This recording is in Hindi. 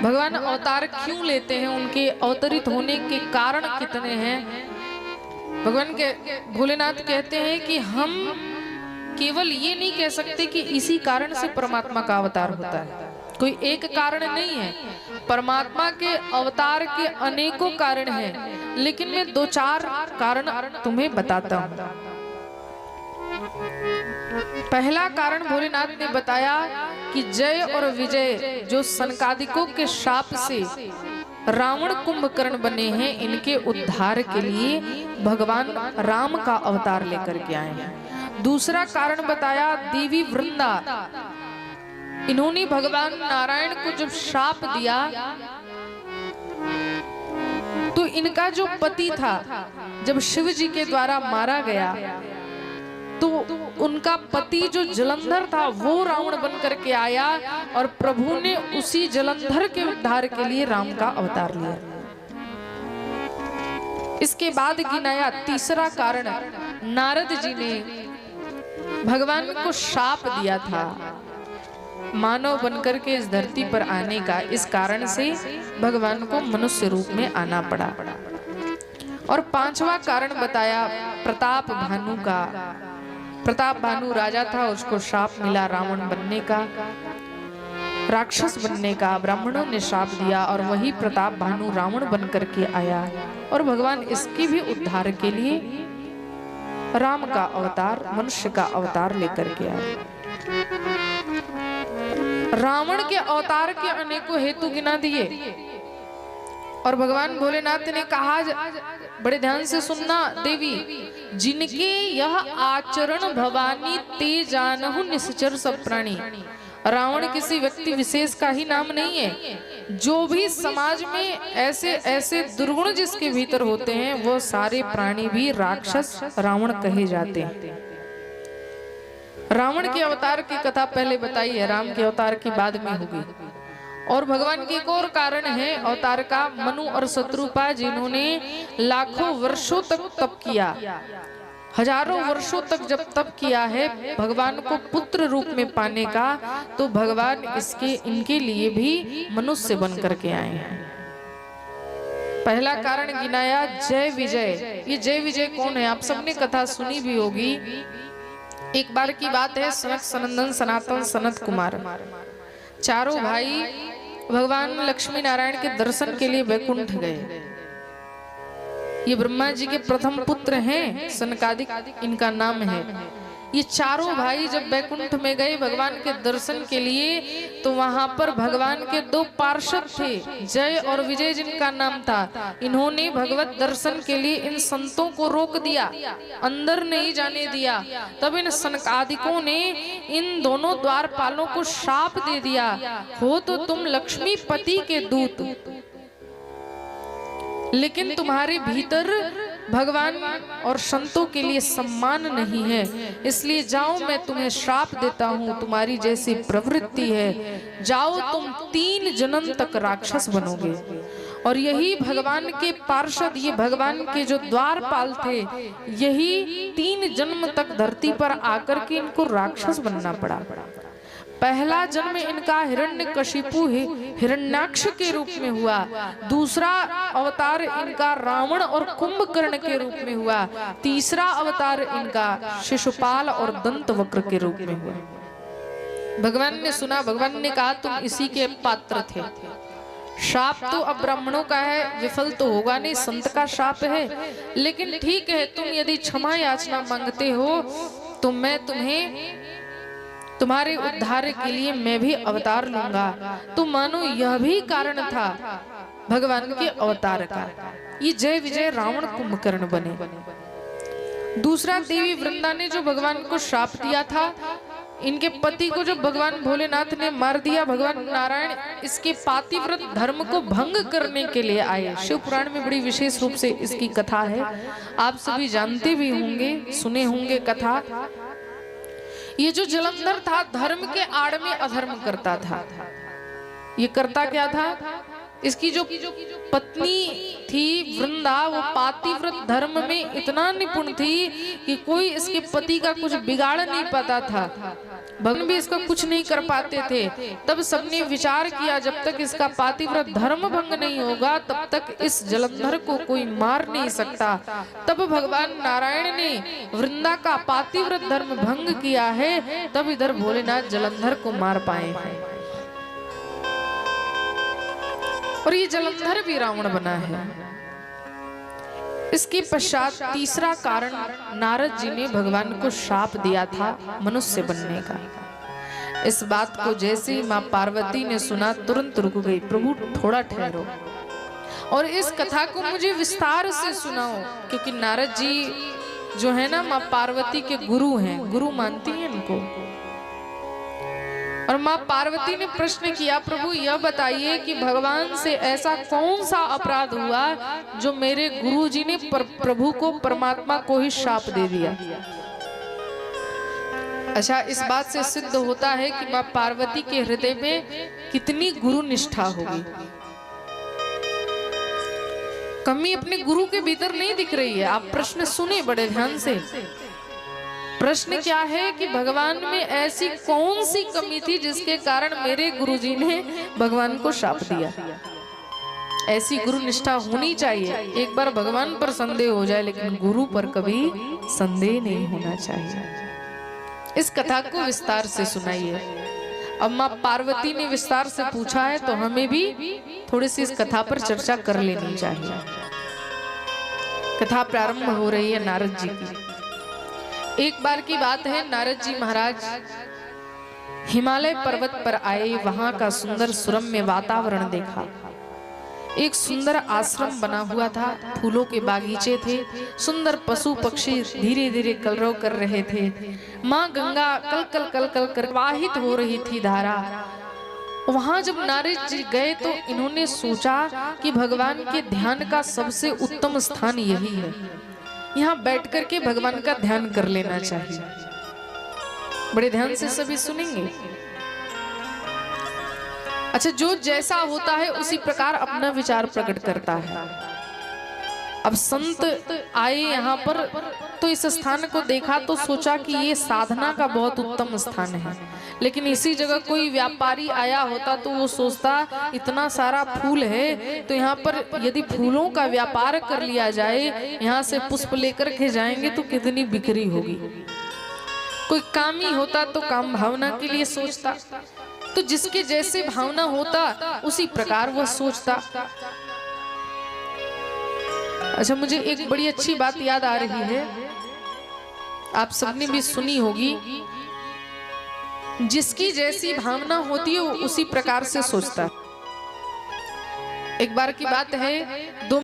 भगवान अवतार क्यों लेते हैं, उनके अवतरित होने के कारण कितने हैं। भगवान के भोलेनाथ कहते हैं कि हम केवल ये नहीं कह सकते कि इसी कारण से परमात्मा का अवतार होता है, कोई एक कारण नहीं है। परमात्मा के अवतार के अनेकों कारण हैं, लेकिन मैं दो चार कारण तुम्हें बताता हूं। पहला कारण भोलेनाथ ने बताया कि जय और विजय जो सनकादिकों के शाप से रावण कुंभकर्ण बने हैं, इनके उद्धार के लिए भगवान राम का अवतार लेकर के आए हैं। दूसरा कारण बताया देवी वृंदा, इन्होंने भगवान नारायण को जब शाप दिया तो इनका जो पति था जब शिव जी के द्वारा मारा गया तो उनका पति जो जलंधर था वो रावण बन करके आया और प्रभु ने उसी जलंधर के उद्धार के लिए राम का अवतार लिया। इसके बाद गिनाया तीसरा कारण, नारद जी ने भगवान को शाप दिया था मानव बनकर के इस धरती पर आने का, इस कारण से भगवान को मनुष्य रूप में आना पड़ा। और पांचवा कारण बताया प्रताप भानु का। प्रताप भानु राजा था, उसको शाप मिला रावण बनने का, राक्षस बनने का, ब्राह्मणों ने शाप दिया और वही प्रताप भानु रावण बन करके आया और भगवान इसके भी उद्धार के लिए राम का अवतार, मनुष्य का अवतार लेकर के आए। रावण के अवतार के अनेकों हेतु गिना दिए और भगवान भोलेनाथ ने कहा, बड़े ध्यान से सुनना देवी, जिनके यह आचरण भवानी ते जानहु निश्चर सब प्राणी। रावण किसी व्यक्ति विशेष का ही नाम नहीं है, जो भी समाज में ऐसे ऐसे दुर्गुण जिसके भीतर होते हैं वो सारे प्राणी भी राक्षस रावण कहे जाते हैं। रावण के अवतार की कथा पहले बताई है, राम के अवतार की बाद में होगी। और भगवान की एक और कारण है अवतार का, मनु और शत्रुपा जिन्होंने लाखों वर्षों तक तप किया, हजारों वर्षों तक जब तप किया है भगवान को पुत्र रूप में पाने का, तो भगवान इनके लिए भी मनुष्य बन करके आए हैं। पहला कारण गिनाया जय विजय। ये जय विजय कौन है, आप सबने कथा सुनी भी होगी। एक बार की बात है, सनक सनंदन सनातन सनत कुमार चारों भाई भगवान लक्ष्मी नारायण के दर्शन के लिए वैकुंठ गए। ये ब्रह्मा जी के प्रथम पुत्र हैं, सनकादिक इनका नाम है। ये चारों भाई जब वैकुंठ में गए भगवान के दर्शन के लिए, तो वहां पर भगवान के दो पार्षद थे, जय और विजय जिनका नाम था। इन्होंने भगवत दर्शन के लिए इन संतों को रोक दिया, अंदर नहीं जाने दिया। तब इन सनकादिकों ने इन दोनों द्वारपालों को शाप दे दिया, हो तो तुम लक्ष्मी पति के दूत, लेकिन तुम्हारे भीतर भगवान और संतों के लिए सम्मान नहीं है, इसलिए जाओ मैं तुम्हें श्राप देता हूँ, तुम्हारी जैसी प्रवृत्ति है, जाओ तुम 3 जन्म तक राक्षस बनोगे। और यही भगवान के पार्षद, ये भगवान के जो द्वारपाल थे, यही 3 जन्म तक धरती पर आकर के इनको राक्षस बनना पड़ा। पहला जन्म इनका हिरण्यकशिपु हिरण्याक्ष के रूप में हुआ, दूसरा अवतार इनका रावण और कुंभकर्ण के रूप में हुआ, तीसरा अवतार इनका शिशुपाल और दंतवक्र के रूप में हुआ। भगवान ने सुना, भगवान ने कहा तुम इसी के पात्र थे। शाप तो अब ब्राह्मणों का है, विफल तो होगा नहीं, संत का शाप है, लेकिन ठीक है, तुम यदि क्षमा याचना मांगते हो तो मैं तुम्हें तुम्हारे उद्धार के लिए मैं भी अवतार लूंगा। तो मानो यह भी कारण था भगवान के अवतार का। ये जय विजय रावण कुंभकर्ण बने। दूसरा, देवी वृंदा ने जो भगवान को शाप दिया था, इनके पति को जो भगवान भोलेनाथ ने मार दिया, भगवान नारायण इसके पातिव्रत धर्म को भंग करने के लिए आए। शिव पुराण में बड़ी विशेष रूप से इसकी कथा है, आप सभी जानते भी होंगे, सुने होंगे कथा। ये जो जलंधर था धर्म के आड़ में अधर्म करता था। ये करता क्या था, इसकी जो पत्नी थी वृंदा, वो पातिव्रत धर्म में इतना निपुण थी कि कोई इसके पति का कुछ बिगाड़ नहीं पाता था। भगवान भी इसका कुछ नहीं कर पाते थे। तब सबने विचार किया जब तक इसका पातिव्रत धर्म भंग नहीं होगा तब तक इस जलंधर को कोई मार नहीं सकता। तब भगवान नारायण ने वृंदा का पातिव्रत धर्म भंग किया है, तब इधर भोलेनाथ जलंधर को मार पाए हैं। और ये जलंधर भी रावण बना है। इसके पश्चात तीसरा कारण नारद जी ने भगवान को शाप दिया था मनुष्य बनने का। इस बात को जैसे ही मां पार्वती ने सुना तुरंत रुक गई। प्रभु थोड़ा ठहरो और इस कथा को मुझे विस्तार से सुनाओ, क्योंकि नारद जी जो है ना मां पार्वती के गुरु हैं, गुरु मानती हैं इनको। और मां पार्वती ने प्रश्न किया, प्रभु यह बताइए कि भगवान से ऐसा कौन सा अपराध हुआ जो मेरे गुरुजी ने प्रभु को, परमात्मा को ही शाप दे दिया। अच्छा, इस बात से सिद्ध होता है कि मां पार्वती के हृदय में कितनी गुरु निष्ठा होगी। कमी अपने गुरु के भीतर नहीं दिख रही है। आप प्रश्न सुने बड़े ध्यान से। प्रश्न क्या है कि भगवान में ऐसी कौन सी कमी थी जिसके कारण मेरे गुरुजी ने भगवान को शाप दिया। ऐसी गुरु निष्ठा होनी चाहिए। एक बार भगवान पर संदेह हो जाए लेकिन गुरु पर कभी संदेह नहीं होना चाहिए। इस कथा को विस्तार से सुनाइए। अब मां पार्वती ने विस्तार से पूछा है तो हमें भी थोड़ी सी इस कथा पर चर्चा कर लेनी चाहिए। कथा प्रारंभ हो रही है नारद जी की। एक बार की बात है, नारद जी महाराज हिमालय पर्वत पर आए। वहां का सुंदर सुरम्य वातावरण देखा। एक सुंदर आश्रम बना हुआ था, फूलों के बागीचे थे, सुंदर पशु पक्षी धीरे धीरे कलरव कर रहे थे। माँ गंगा कल कल कल कल कर प्रवाहित हो रही थी धारा। वहां जब नारद जी गए तो इन्होंने सोचा कि भगवान के ध्यान का सबसे उत्तम स्थान यही है, यहाँ बैठ करके भगवान का ध्यान कर लेना चाहिए। बड़े ध्यान से सभी सुनेंगे। अच्छा, जो जैसा होता है उसी प्रकार अपना विचार प्रकट करता है। अब संत आए यहाँ पर तो इस स्थान को देखा तो सोचा कि ये साधना का बहुत उत्तम स्थान है। लेकिन इसी जगह कोई व्यापारी आया होता तो वो सोचता इतना सारा फूल है तो यहाँ पर यदि फूलों का व्यापार कर लिया जाए, यहाँ से पुष्प लेकर के जाएंगे तो कितनी बिक्री होगी। कोई कामी होता तो काम भावना के लिए सोचता, तो जिसके जैसे भावना होता उसी प्रकार वह सोचता। अच्छा, मुझे एक बड़ी अच्छी बात याद आ रही है, आप सबने भी सुनी होगी। जिसकी जैसी भावना होती है वो उसी प्रकार से सोचता है। एक बार की बात है, दो